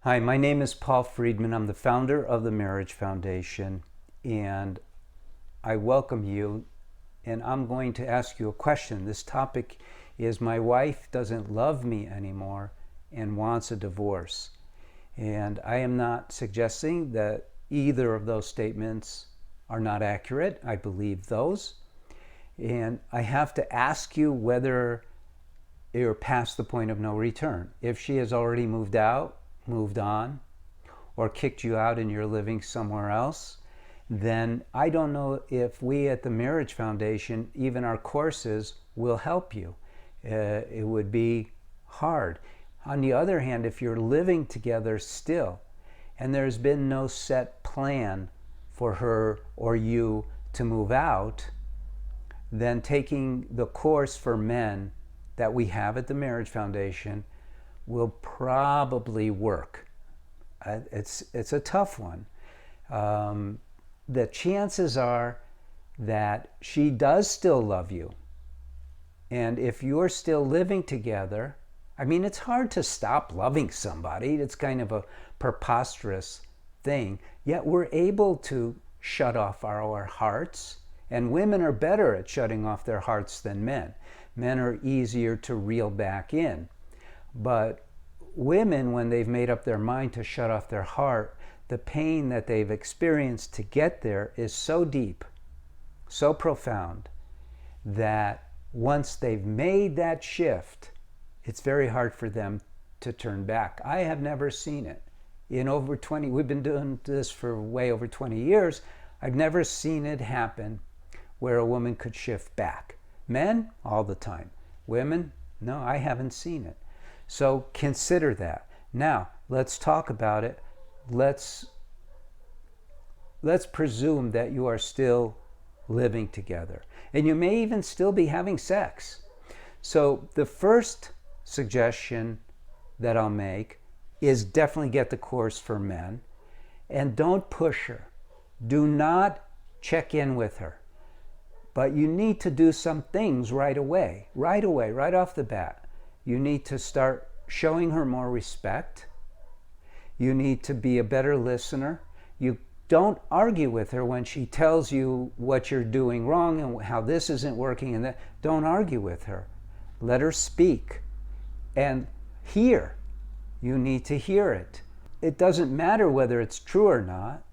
Hi, my name is Paul Friedman. I'm the founder of the Marriage Foundation, and I welcome you. And I'm going to ask you a question. This topic is my wife doesn't love me anymore and wants a divorce. And I am not suggesting that either of those statements are not accurate. I believe those. And I have to ask you whether you're past the point of no return. If she has already moved out, moved on, or kicked you out and you're living somewhere else, then I don't know if we at the Marriage Foundation, even our courses, will help you. It would be hard. On the other hand, if you're living together still, and there's been no set plan for her or you to move out, then taking the course for men that we have at the Marriage Foundation will probably work. It's a tough one. The chances are that she does still love you. And if you're still living together, I mean, it's hard to stop loving somebody. It's kind of a preposterous thing. Yet we're able to shut off our hearts. And women are better at shutting off their hearts than men. Men are easier to reel back in. But women, when they've made up their mind to shut off their heart, the pain that they've experienced to get there is so deep, so profound, that once they've made that shift, it's very hard for them to turn back. I have never seen it. We've been doing this for way over 20 years. I've never seen it happen where a woman could shift back. Men, all the time. Women, no, I haven't seen it. So consider that. Now, let's talk about it. Let's presume that you are still living together. And you may even still be having sex. So the first suggestion that I'll make is definitely get the course for men. And don't push her. Do not check in with her. But you need to do some things right away, right off the bat. You need to start showing her more respect. You need to be a better listener. You don't argue with her when she tells you what you're doing wrong and how this isn't working and that. Don't argue with her. Let her speak and hear. You need to hear it. It doesn't matter whether it's true or not.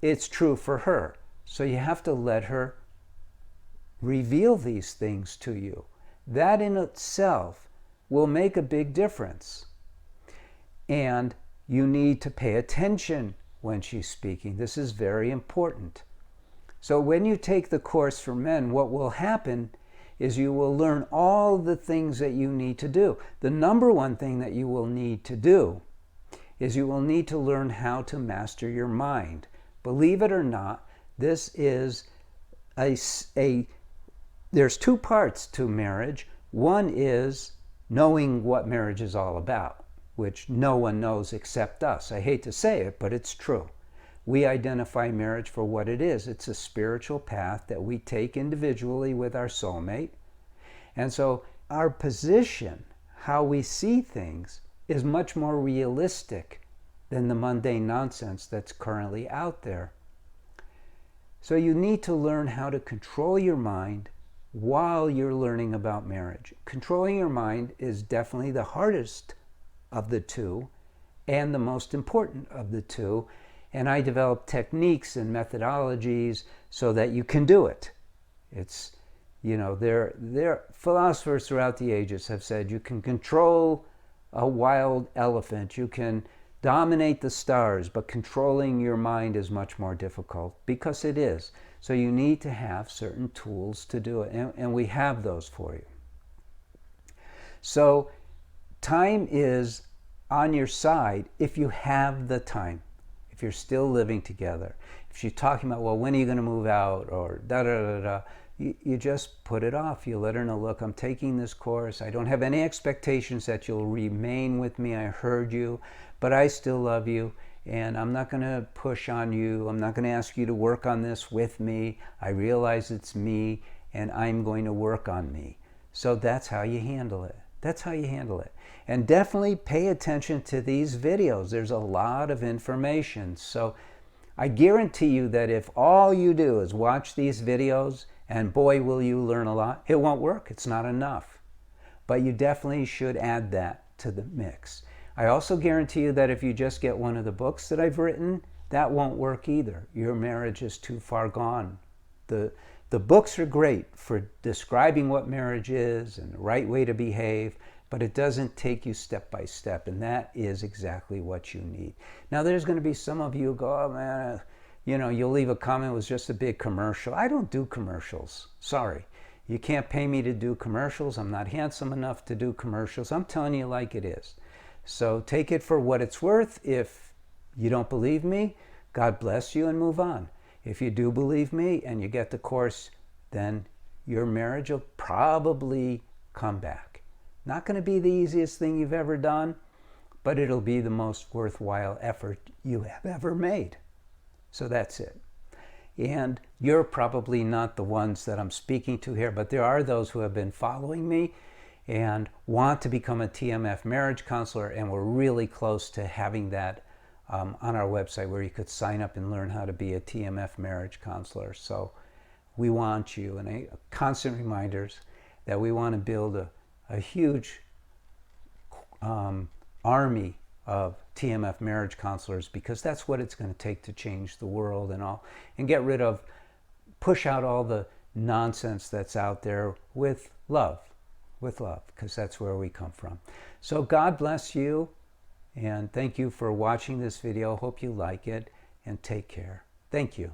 It's true for her. So you have to let her reveal these things to you. That in itself will make a big difference. And you need to pay attention when she's speaking. This is very important. So when you take the course for men, what will happen is you will learn all the things that you need to do. The number one thing that you will need to do is you will need to learn how to master your mind. Believe it or not, this is there's two parts to marriage. One is knowing what marriage is all about, which no one knows except us. I hate to say it, but it's true. We identify marriage for what it is. It's a spiritual path that we take individually with our soulmate. And so our position, how we see things, is much more realistic than the mundane nonsense that's currently out there. So you need to learn how to control your mind while you're learning about marriage. Controlling your mind is definitely the hardest of the two and the most important of the two. And I develop techniques and methodologies so that you can do it. It's, there philosophers throughout the ages have said you can control a wild elephant, you can dominate the stars, but controlling your mind is much more difficult, because it is. So you need to have certain tools to do it, and we have those for you. So time is on your side if you have the time, if you're still living together. If she's talking about, well, when are you going to move out, or da-da-da-da, you just put it off. You let her know, look, I'm taking this course. I don't have any expectations that you'll remain with me. I heard you, but I still love you. And I'm not going to push on you. I'm not going to ask you to work on this with me. I realize it's me, and I'm going to work on me. So that's how you handle it. That's how you handle it. And definitely pay attention to these videos. There's a lot of information. So I guarantee you that if all you do is watch these videos, and boy, will you learn a lot, it won't work. It's not enough. But you definitely should add that to the mix. I also guarantee you that if you just get one of the books that I've written, that won't work either. Your marriage is too far gone. The books are great for describing what marriage is and the right way to behave, but it doesn't take you step by step, and that is exactly what you need. Now, there's going to be some of you who go, oh man, you'll leave a comment, it was just a big commercial. I don't do commercials. Sorry. You can't pay me to do commercials. I'm not handsome enough to do commercials. I'm telling you like it is. So take it for what it's worth. If you don't believe me, God bless you and move on. If you do believe me and you get the course, then your marriage will probably come back. Not going to be the easiest thing you've ever done, but it'll be the most worthwhile effort you have ever made. So that's it. And you're probably not the ones that I'm speaking to here, but there are those who have been following me and want to become a TMF marriage counselor, and we're really close to having that on our website where you could sign up and learn how to be a TMF marriage counselor. So we want you, and constant reminders that we want to build a huge army of TMF marriage counselors, because that's what it's going to take to change the world and get rid of, push out all the nonsense that's out there with love, because that's where we come from. So God bless you. And thank you for watching this video. Hope you like it, and take care. Thank you.